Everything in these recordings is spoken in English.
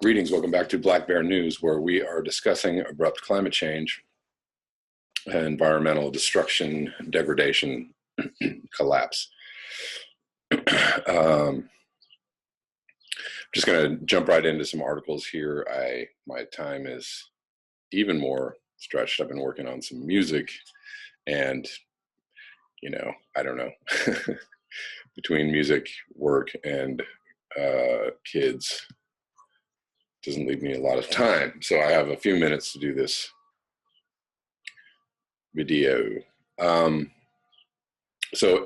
Greetings, welcome back to Black Bear News, where we are discussing abrupt climate change, environmental destruction, degradation, collapse. Just going to jump right into some articles here. My time is even more stretched. I've been working on some music and, I don't know, between music, work, and kids, doesn't leave me a lot of time. So I have a few minutes to do this video. So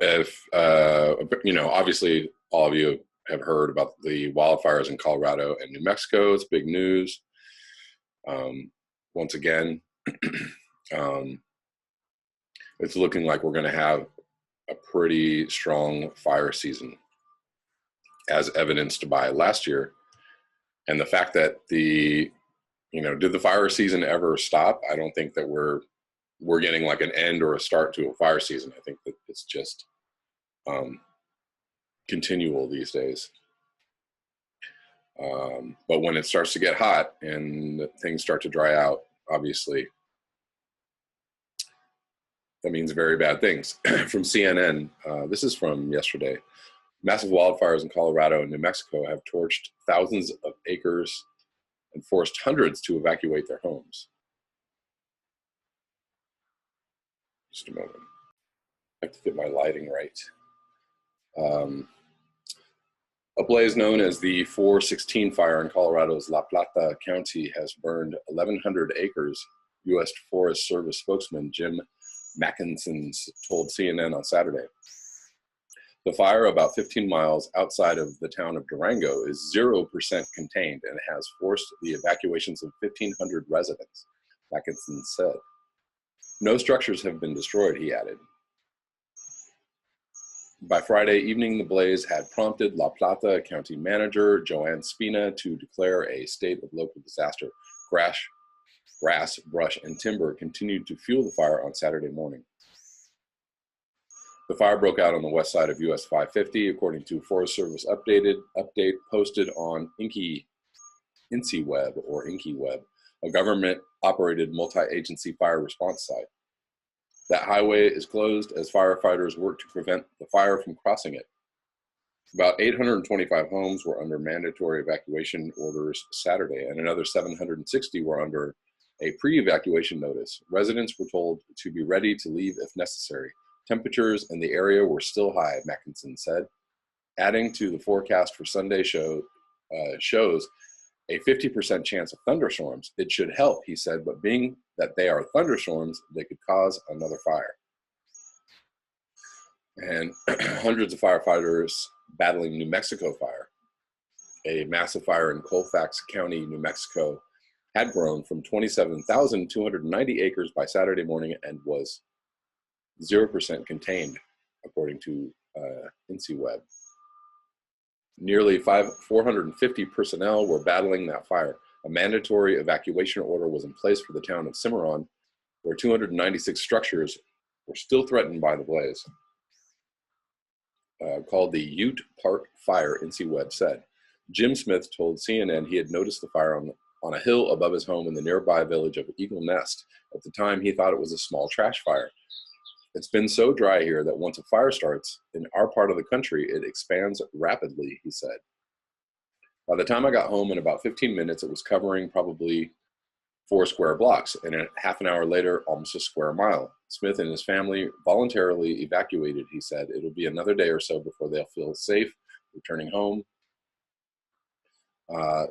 if, obviously all of you have heard about the wildfires in Colorado and New Mexico. It's big news. Once again, it's looking like we're going to have a pretty strong fire season, as evidenced by last year. And the fact that did the fire season ever stop? I don't think that we're getting like an end or a start to a fire season. I think that it's just continual these days. But when it starts to get hot and things start to dry out, obviously, that means very bad things. From CNN, this is from yesterday. Massive wildfires in Colorado and New Mexico have torched thousands of acres and forced hundreds to evacuate their homes. Just a moment. I have to get my lighting right. A blaze known as the 416 fire in Colorado's La Plata County has burned 1,100 acres, U.S. Forest Service spokesman Jim Mackinson told CNN on Saturday. The fire, about 15 miles outside of the town of Durango, is 0% contained and has forced the evacuations of 1,500 residents, Mackinson said. No structures have been destroyed, he added. By Friday evening, the blaze had prompted La Plata County Manager Joanne Spina to declare a state of local disaster. Grass, brush, and timber continued to fuel the fire on Saturday morning. The fire broke out on the west side of US 550, according to Forest Service update posted on IncyWeb, a government-operated multi-agency fire response site. That highway is closed as firefighters work to prevent the fire from crossing it. About 825 homes were under mandatory evacuation orders Saturday, and another 760 were under a pre-evacuation notice. Residents were told to be ready to leave if necessary. Temperatures in the area were still high, Mackinson said. Adding to the forecast for Sunday shows a 50% chance of thunderstorms. It should help, he said, but being that they are thunderstorms, they could cause another fire. And hundreds of firefighters battling New Mexico fire. A massive fire in Colfax County, New Mexico, had grown from 27,290 acres by Saturday morning and was 0% contained, according to IncyWeb. Nearly 450 personnel were battling that fire. A mandatory evacuation order was in place for the town of Cimarron, where 296 structures were still threatened by the blaze. Called the Ute Park Fire, IncyWeb said. Jim Smith told CNN he had noticed the fire on a hill above his home in the nearby village of Eagle Nest. At the time, he thought it was a small trash fire. It's been so dry here that once a fire starts in our part of the country, it expands rapidly, he said. By the time I got home in about 15 minutes, it was covering probably 4 square blocks, and half an hour later, almost a square mile. Smith and his family voluntarily evacuated, he said. It'll be another day or so before they'll feel safe returning home.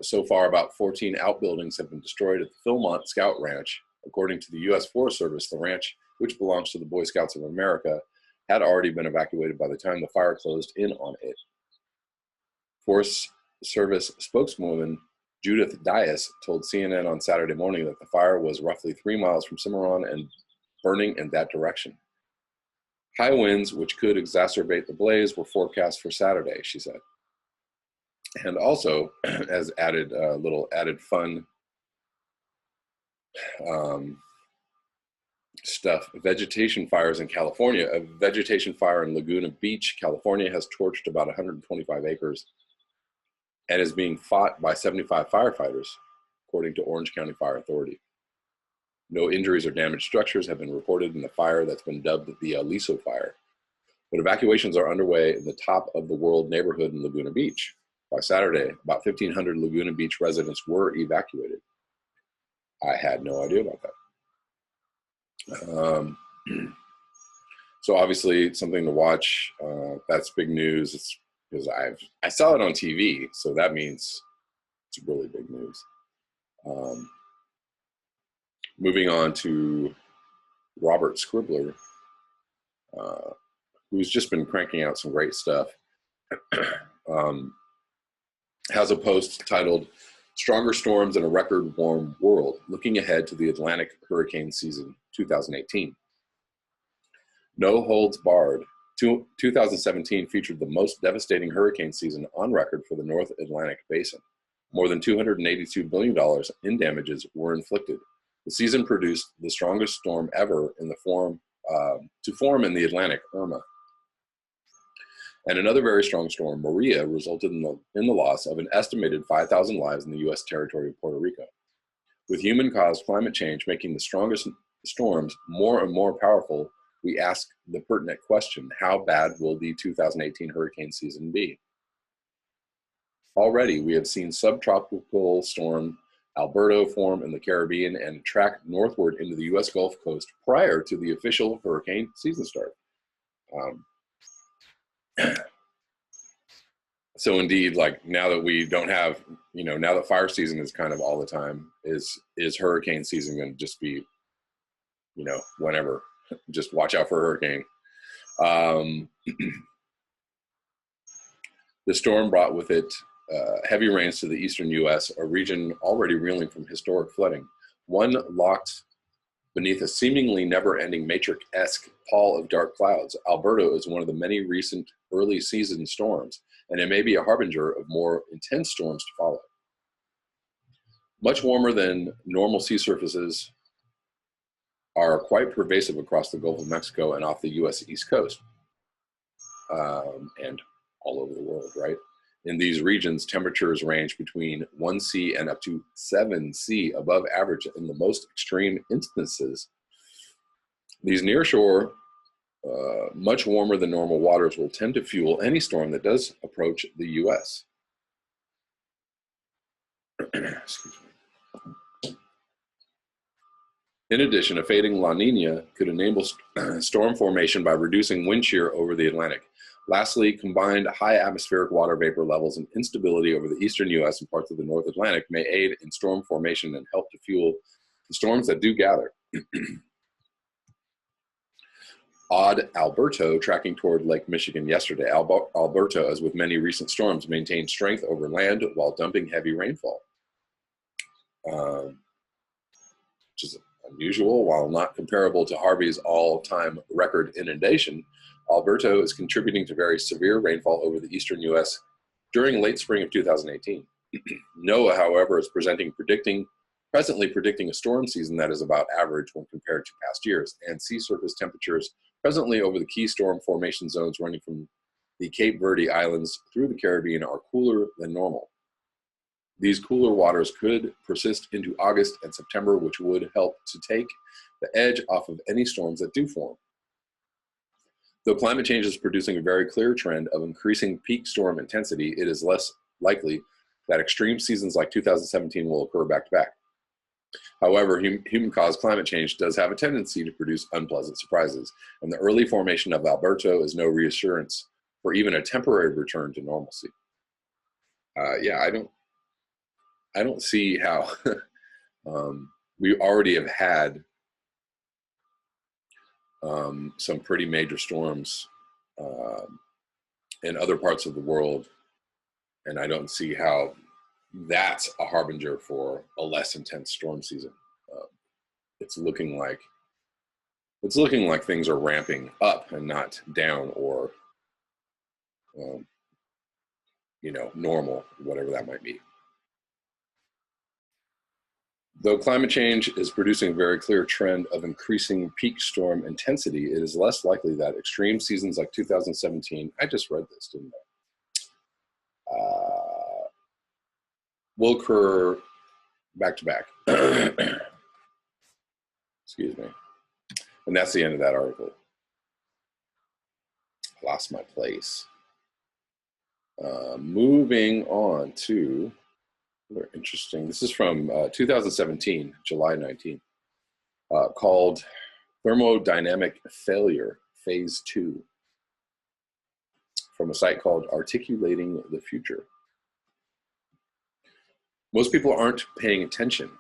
So far, about 14 outbuildings have been destroyed at the Philmont Scout Ranch. According to the U.S. Forest Service, the ranch, which belongs to the Boy Scouts of America, had already been evacuated by the time the fire closed in on it. Forest Service spokeswoman Judith Dias told CNN on Saturday morning that the fire was roughly 3 miles from Cimarron and burning in that direction. High winds, which could exacerbate the blaze, were forecast for Saturday, she said. And also, as added fun stuff, vegetation fires in California. A vegetation fire in Laguna Beach, California has torched about 125 acres and is being fought by 75 firefighters, according to Orange County Fire Authority. No injuries or damaged structures have been reported in the fire that's been dubbed the Aliso Fire, but evacuations are underway in the top of the world neighborhood in Laguna Beach. By Saturday, about 1,500 Laguna Beach residents were evacuated. I had no idea about that. So obviously something to watch. That's big news. It's because I saw it on TV, so that means it's really big news. Moving on to Robert Scribbler, who's just been cranking out some great stuff, has a post titled "Stronger Storms in a Record Warm World, Looking Ahead to the Atlantic Hurricane Season 2018. No holds barred. 2017 featured the most devastating hurricane season on record for the North Atlantic Basin. More than $282 billion in damages were inflicted. The season produced the strongest storm ever in the form in the Atlantic, Irma. And another very strong storm, Maria, resulted in the loss of an estimated 5,000 lives in the U.S. territory of Puerto Rico. With human-caused climate change making the strongest storms more and more powerful, we ask the pertinent question: how bad will the 2018 hurricane season be? Already, we have seen subtropical storm Alberto form in the Caribbean and track northward into the U.S. Gulf Coast prior to the official hurricane season start. So indeed, like now that we don't have, now that fire season is kind of all the time, is hurricane season going to just be, whenever? Just watch out for a hurricane. The storm brought with it heavy rains to the eastern U.S., a region already reeling from historic flooding. One locked beneath a seemingly never-ending Matrix-esque pall of dark clouds, Alberto is one of the many recent early season storms, and it may be a harbinger of more intense storms to follow. Much warmer than normal sea surfaces are quite pervasive across the Gulf of Mexico and off the U.S. East Coast, and all over the world, right? In these regions, temperatures range between 1°C and up to 7°C above average in the most extreme instances. These nearshore, much warmer than normal waters will tend to fuel any storm that does approach the U.S. Excuse me. In addition, a fading La Nina could enable storm formation by reducing wind shear over the Atlantic. Lastly, combined high atmospheric water vapor levels and instability over the eastern U.S. and parts of the North Atlantic may aid in storm formation and help to fuel the storms that do gather. Odd Alberto tracking toward Lake Michigan yesterday. Alberto, as with many recent storms, maintained strength over land while dumping heavy rainfall, which is unusual. While not comparable to Harvey's all-time record inundation, Alberto is contributing to very severe rainfall over the eastern U.S. during late spring of 2018. NOAA, however, is presently predicting a storm season that is about average when compared to past years, and sea surface temperatures presently over the key storm formation zones running from the Cape Verde Islands through the Caribbean are cooler than normal. These cooler waters could persist into August and September, which would help to take the edge off of any storms that do form. Though climate change is producing a very clear trend of increasing peak storm intensity, it is less likely that extreme seasons like 2017 will occur back to back. However, human-caused climate change does have a tendency to produce unpleasant surprises, and the early formation of Alberto is no reassurance for even a temporary return to normalcy. Yeah, I don't see how we already have had some pretty major storms in other parts of the world, and I don't see how that's a harbinger for a less intense storm season. It's looking like things are ramping up and not down, or normal, whatever that might be. Though climate change is producing a very clear trend of increasing peak storm intensity, it is less likely that extreme seasons like 2017, I just read this, didn't I? will occur back to back. Excuse me. And that's the end of that article. I lost my place. Moving on to another interesting. This is from 2017, July 19th, called Thermodynamic Failure, Phase 2, from a site called Articulating the Future. Most people aren't paying attention.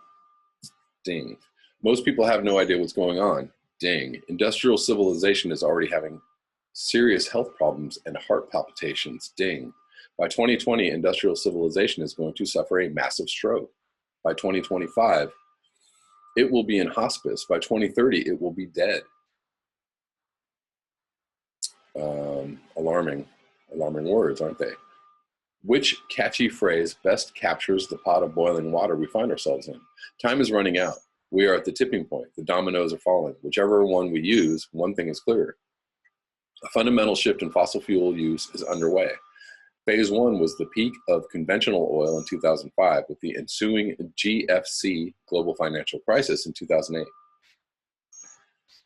Ding. Most people have no idea what's going on. Ding. Industrial civilization is already having serious health problems and heart palpitations. Ding. By 2020, industrial civilization is going to suffer a massive stroke. By 2025, it will be in hospice. By 2030, it will be dead. Alarming words, aren't they? Which catchy phrase best captures the pot of boiling water we find ourselves in? Time is running out. We are at the tipping point. The dominoes are falling. Whichever one we use, one thing is clear. A fundamental shift in fossil fuel use is underway. Phase 1 was the peak of conventional oil in 2005 with the ensuing GFC, global financial crisis, in 2008.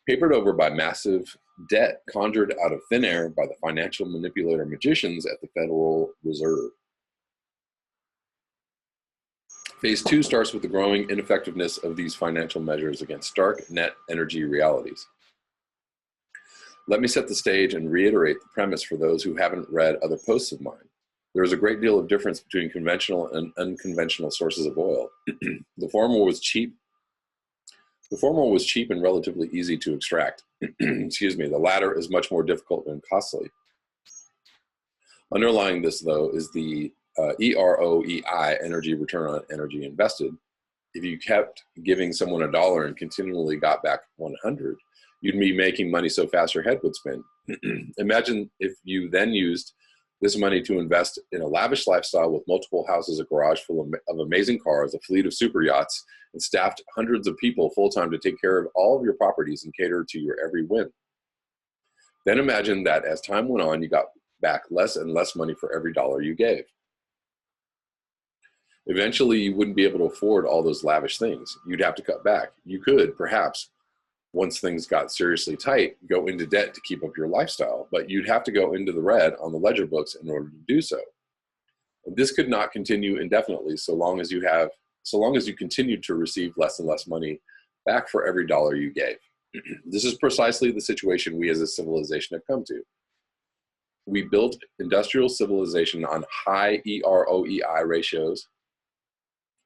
Papered over by massive debt conjured out of thin air by the financial manipulator magicians at the Federal Reserve. Phase 2 starts with the growing ineffectiveness of these financial measures against stark net energy realities. Let me set the stage and reiterate the premise for those who haven't read other posts of mine. There is a great deal of difference between conventional and unconventional sources of oil. The former was cheap and relatively easy to extract. Excuse me. The latter is much more difficult and costly. Underlying this, though, is the EROEI, energy return on energy invested. If you kept giving someone $1 and continually got back 100, you'd be making money so fast your head would spin. Imagine if you then used this money to invest in a lavish lifestyle with multiple houses, a garage full of amazing cars, a fleet of super yachts, and staffed hundreds of people full-time to take care of all of your properties and cater to your every whim. Then imagine that as time went on, you got back less and less money for every dollar you gave. Eventually, you wouldn't be able to afford all those lavish things. You'd have to cut back. You could, perhaps, once things got seriously tight, go into debt to keep up your lifestyle, but you'd have to go into the red on the ledger books in order to do so. And this could not continue indefinitely so long as you continued to receive less and less money back for every dollar you gave. This is precisely the situation we as a civilization have come to. We built industrial civilization on high EROEI ratios,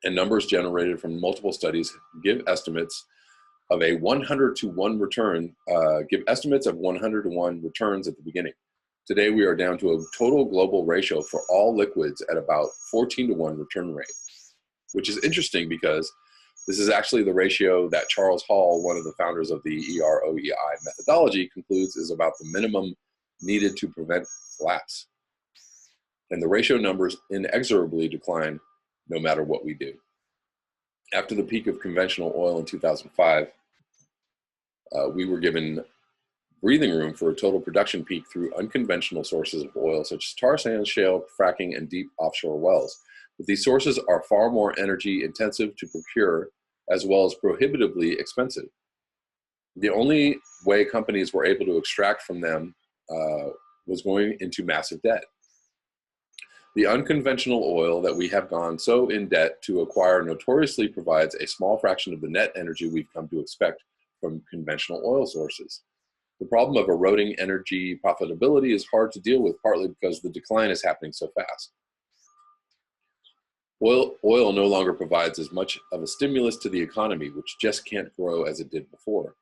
and numbers generated from multiple studies give estimates of a 100-to-1 return, give estimates of 100-to-1 returns at the beginning. Today, we are down to a total global ratio for all liquids at about 14-to-1 return rate, which is interesting because this is actually the ratio that Charles Hall, one of the founders of the EROEI methodology, concludes is about the minimum needed to prevent collapse. And the ratio numbers inexorably decline no matter what we do. After the peak of conventional oil in 2005, we were given breathing room for a total production peak through unconventional sources of oil, such as tar sands, shale, fracking, and deep offshore wells. But these sources are far more energy intensive to procure, as well as prohibitively expensive. The only way companies were able to extract from them was going into massive debt. The unconventional oil that we have gone so in debt to acquire notoriously provides a small fraction of the net energy we've come to expect from conventional oil sources. The problem of eroding energy profitability is hard to deal with, partly because the decline is happening so fast. Oil no longer provides as much of a stimulus to the economy, which just can't grow as it did before.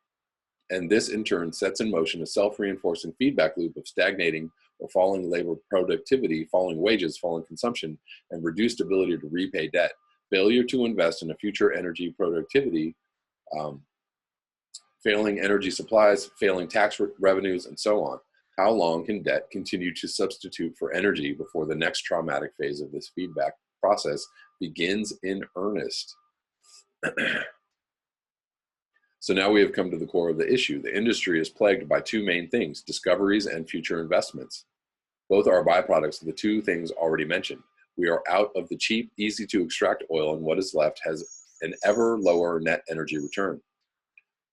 And this in turn sets in motion a self-reinforcing feedback loop of stagnating or falling labor productivity, falling wages, falling consumption, and reduced ability to repay debt, failure to invest in a future energy productivity, failing energy supplies, failing tax revenues, and so on. How long can debt continue to substitute for energy before the next traumatic phase of this feedback process begins in earnest? So now we have come to the core of the issue. The industry is plagued by two main things: discoveries and future investments. Both are byproducts of the two things already mentioned. We are out of the cheap, easy to extract oil, and what is left has an ever lower net energy return.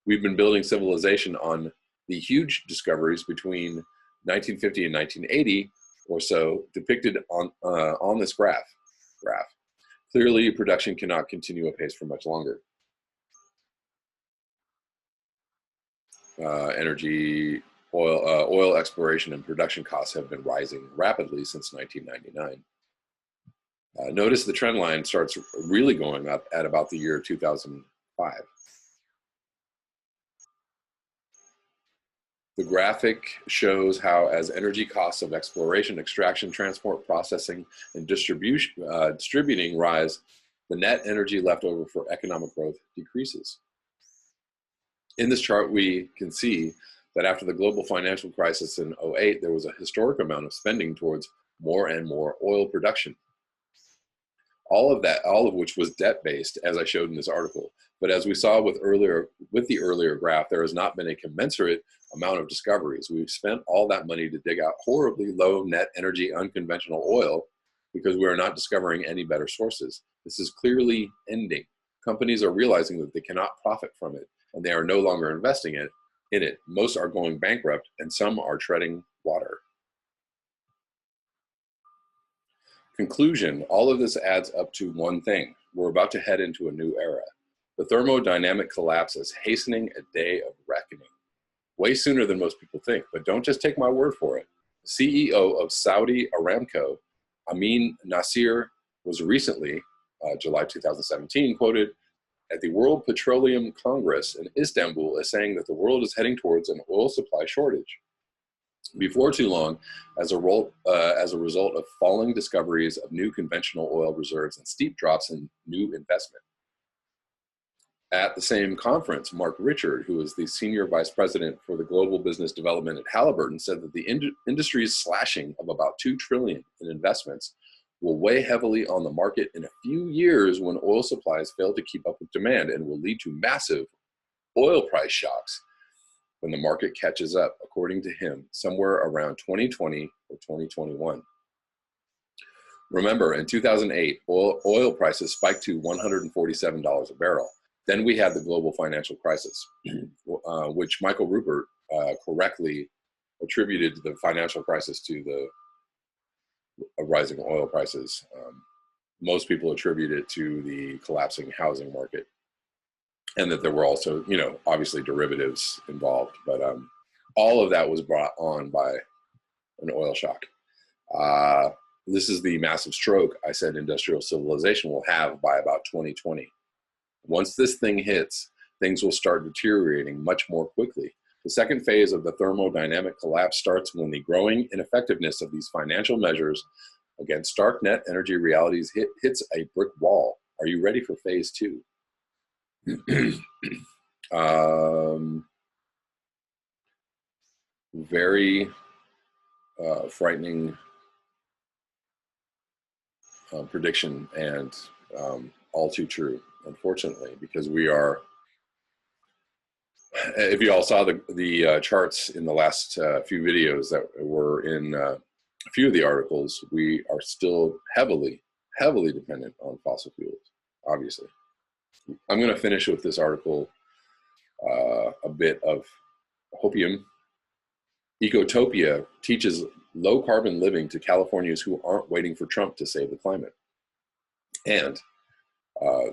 We've been building civilization on the huge discoveries between 1950 and 1980 or so, depicted on this graph. Clearly, production cannot continue apace for much longer. Oil exploration and production costs have been rising rapidly since 1999. Notice the trend line starts really going up at about the year 2005. The graphic shows how, as energy costs of exploration, extraction, transport, processing, and distributing rise, the net energy left over for economic growth decreases. In this chart, we can see that after the global financial crisis in 2008, there was a historic amount of spending towards more and more oil production. All of which was debt-based, as I showed in this article. But as we saw with the earlier graph, there has not been a commensurate amount of discoveries. We've spent all that money to dig out horribly low net energy unconventional oil because we are not discovering any better sources. This is clearly ending. Companies are realizing that they cannot profit from it, and they are no longer investing in it. Most are going bankrupt, and some are treading water. Conclusion, all of this adds up to one thing. We're about to head into a new era. The thermodynamic collapse is hastening a day of reckoning. Way sooner than most people think, but don't just take my word for it. The CEO of Saudi Aramco, Amin Nasser, was recently, July 2017, quoted at the World Petroleum Congress in Istanbul as saying that the world is heading towards an oil supply shortage. Before too long, as a result of falling discoveries of new conventional oil reserves and steep drops in new investment. At the same conference, Mark Richard, who is the Senior Vice President for the Global Business Development at Halliburton, said that the industry's slashing of about $2 trillion in investments will weigh heavily on the market in a few years when oil supplies fail to keep up with demand, and will lead to massive oil price shocks when the market catches up, according to him, somewhere around 2020 or 2021. Remember, in 2008, oil prices spiked to $147 a barrel. Then we had the global financial crisis, which Michael Rupert correctly attributed the financial crisis to the rising oil prices. Most people attribute it to the collapsing housing market, and that there were also, obviously derivatives involved. But all of that was brought on by an oil shock. This is the massive stroke I said industrial civilization will have by about 2020. Once this thing hits, things will start deteriorating much more quickly. The second phase of the thermodynamic collapse starts when the growing ineffectiveness of these financial measures against stark net energy realities hits a brick wall. Are you ready for phase two? Very frightening prediction, and all too true, unfortunately, because we are, if you all saw the charts in the last few videos that were in a few of the articles, we are still heavily dependent on fossil fuels, obviously. I'm going to finish with this article, a bit of hopium. Ecotopia teaches low carbon living to Californians who aren't waiting for Trump to save the climate. And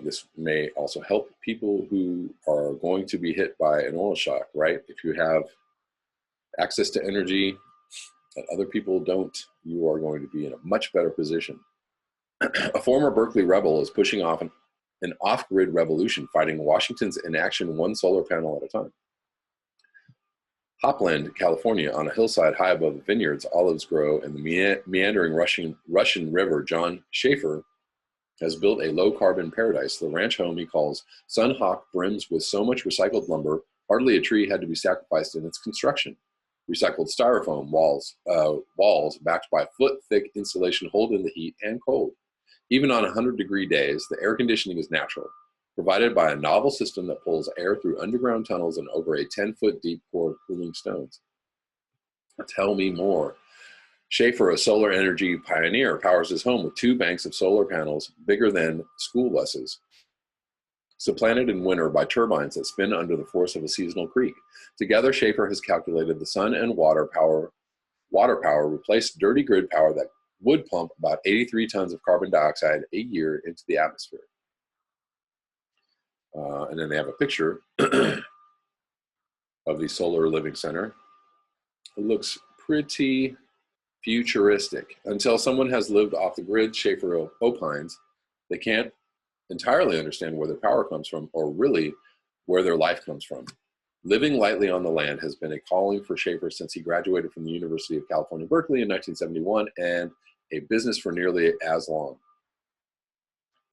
this may also help people who are going to be hit by an oil shock, right? If you have access to energy that other people don't, you are going to be in a much better position. A former Berkeley rebel is pushing off an off-grid revolution, fighting Washington's inaction one solar panel at a time. Hopland, California, on a hillside high above the vineyards olives grow and the meandering Russian River, John Schaefer has built a low-carbon paradise. The ranch home he calls Sunhawk brims with so much recycled lumber, hardly a tree had to be sacrificed in its construction. Recycled styrofoam walls backed by foot-thick insulation hold in the heat and cold. Even on 100-degree days, the air conditioning is natural, provided by a novel system that pulls air through underground tunnels and over a 10-foot deep core of cooling stones. Tell me more. Schaefer, a solar energy pioneer, powers his home with 2 banks of solar panels bigger than school buses, supplanted in winter by turbines that spin under the force of a seasonal creek. Together, Schaefer has calculated the sun and water power replaced dirty grid power that would pump about 83 tons of carbon dioxide a year into the atmosphere. And then they have a picture of the Solar Living Center. It looks pretty futuristic. Until someone has lived off the grid, Schaefer opines, they can't entirely understand where their power comes from, or really where their life comes from. Living lightly on the land has been a calling for Schaefer since he graduated from the University of California, Berkeley in 1971, and a business for nearly as long.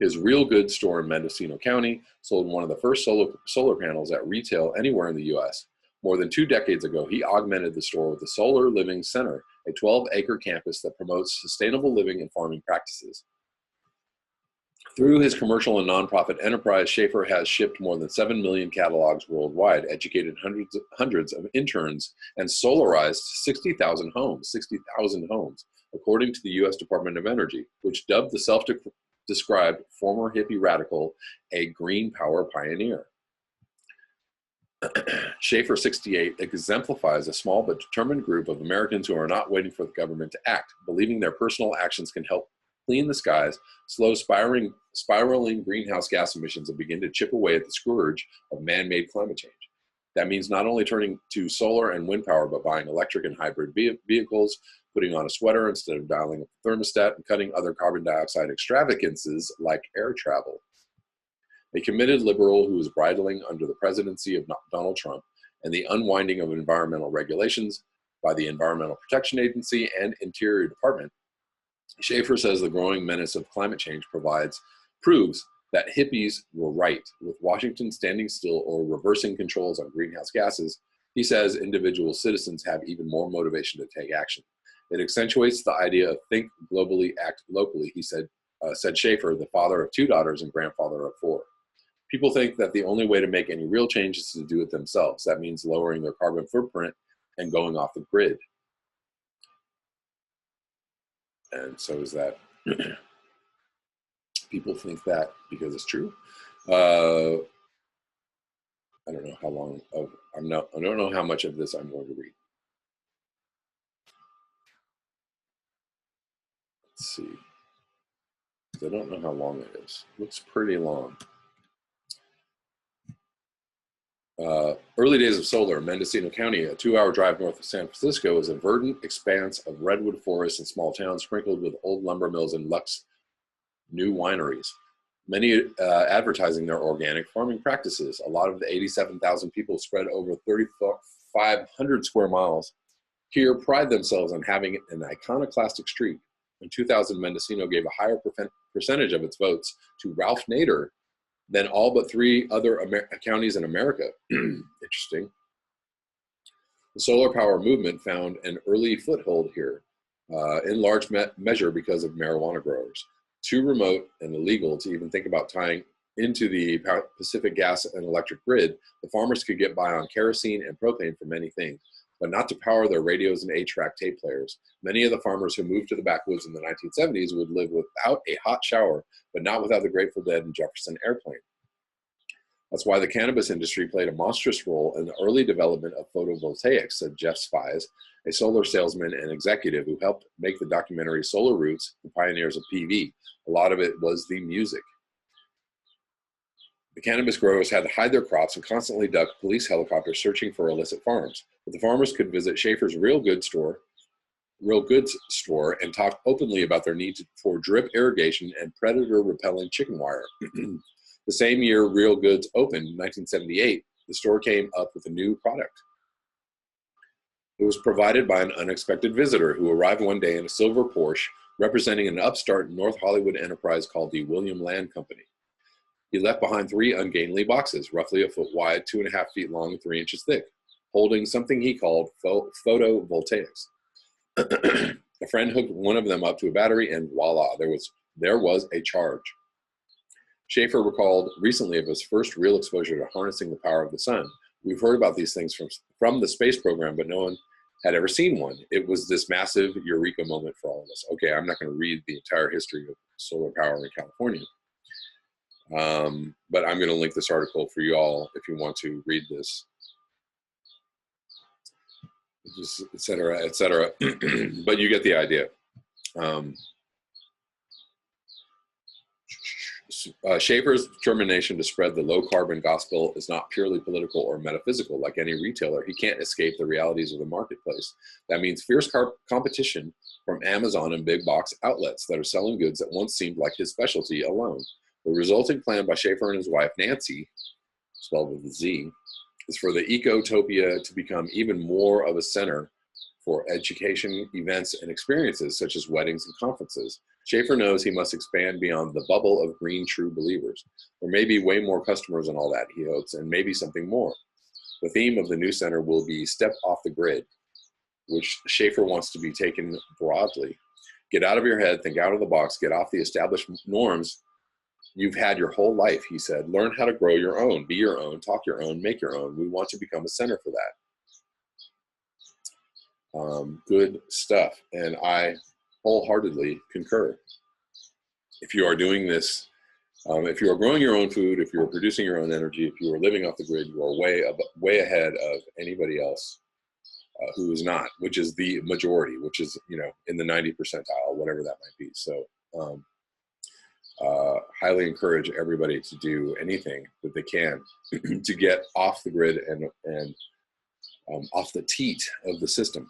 His Real Goods store in Mendocino County sold one of the first solar panels at retail anywhere in the U.S. More than 2 decades ago, he augmented the store with the Solar Living Center, a 12-acre campus that promotes sustainable living and farming practices. Through his commercial and nonprofit enterprise, Schaefer has shipped more than 7 million catalogs worldwide, educated hundreds of interns, and solarized 60,000 homes, according to the U.S. Department of Energy, which dubbed the self-described former hippie radical a green power pioneer. Schaefer 68 exemplifies a small but determined group of Americans who are not waiting for the government to act, believing their personal actions can help clean the skies, slow spiraling greenhouse gas emissions, and begin to chip away at the scourge of man-made climate change. That means not only turning to solar and wind power, but buying electric and hybrid vehicles, putting on a sweater instead of dialing up the thermostat, and cutting other carbon dioxide extravagances like air travel. A committed liberal who is bridling under the presidency of Donald Trump and the unwinding of environmental regulations by the Environmental Protection Agency and Interior Department, Schaefer says the growing menace of climate change proves that hippies were right, with Washington standing still or reversing controls on greenhouse gases. He says individual citizens have even more motivation to take action. It accentuates the idea of think globally, act locally, he said Schaefer, the father of 2 daughters and grandfather of 4. People think that the only way to make any real change is to do it themselves. That means lowering their carbon footprint and going off the grid. And so is that people think that because it's true. I don't know how long I don't know how much of this I'm going to read. Let's see. I don't know how long it is. It looks pretty long. Early days of solar, Mendocino County, a 2-hour drive north of San Francisco, is a verdant expanse of redwood forests and small towns sprinkled with old lumber mills and luxe new wineries, many advertising their organic farming practices. A lot of the 87,000 people spread over 3,500 square miles here pride themselves on having an iconoclastic street. In 2000, Mendocino gave a higher percentage of its votes to Ralph Nader than all but 3 other counties in America. Interesting. The solar power movement found an early foothold here, in large measure because of marijuana growers. Too remote and illegal to even think about tying into the Pacific gas and electric grid, the farmers could get by on kerosene and propane for many things, but not to power their radios and 8-track tape players. Many of the farmers who moved to the backwoods in the 1970s would live without a hot shower, but not without the Grateful Dead and Jefferson Airplane. That's why the cannabis industry played a monstrous role in the early development of photovoltaics, said Jeff Spies, a solar salesman and executive who helped make the documentary Solar Roots, the Pioneers of PV. A lot of it was the music. The cannabis growers had to hide their crops and constantly duck police helicopters searching for illicit farms. But the farmers could visit Schaefer's Real Goods store and talk openly about their need for drip irrigation and predator-repelling chicken wire. The same year Real Goods opened, 1978, the store came up with a new product. It was provided by an unexpected visitor who arrived one day in a silver Porsche representing an upstart North Hollywood enterprise called the William Land Company. He left behind 3 ungainly boxes, roughly a foot wide, 2.5 feet long, and 3 inches thick, holding something he called photovoltaics. A friend hooked one of them up to a battery, and voila, there was a charge. Schaefer recalled recently of his first real exposure to harnessing the power of the sun. We've heard about these things from the space program, but no one had ever seen one. It was this massive eureka moment for all of us. Okay, I'm not going to read the entire history of solar power in California, but I'm going to link this article for you all if you want to read this, just et cetera, et cetera. But you get the idea. Schaefer's determination to spread the low-carbon gospel is not purely political or metaphysical. Like any retailer, he can't escape the realities of the marketplace. That means fierce competition from Amazon and big box outlets that are selling goods that once seemed like his specialty alone. The resulting plan by Schaefer and his wife, Nancy, spelled with a Z, is for the Ecotopia to become even more of a center for education, events, and experiences such as weddings and conferences. Schaefer knows he must expand beyond the bubble of green true believers. There may be way more customers and all that, he hopes, and maybe something more. The theme of the new center will be Step Off the Grid, which Schaefer wants to be taken broadly. Get out of your head, think out of the box, get off the established norms you've had your whole life, he said. Learn how to grow your own, be your own, talk your own, make your own. We want to become a center for that. Good stuff, and I wholeheartedly concur. If you are doing this, if you are growing your own food, if you are producing your own energy, if you are living off the grid, you are way ahead of anybody else who is not, which is the majority, which is, you know, in the 90 percentile, whatever that might be. So highly encourage everybody to do anything that they can to get off the grid and off the teat of the system.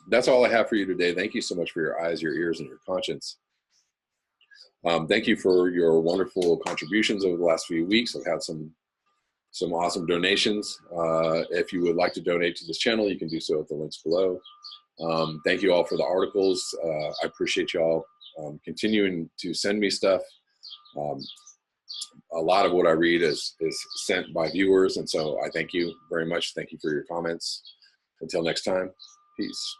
That's all I have for you today. Thank you so much for your eyes, your ears, and your conscience. Thank you for your wonderful contributions over the last few weeks. I've had some awesome donations. If you would like to donate to this channel, you can do so at the links below. Thank you all for the articles. I appreciate y'all continuing to send me stuff. A lot of what I read is sent by viewers, and so I thank you very much. Thank you for your comments. Until next time, peace.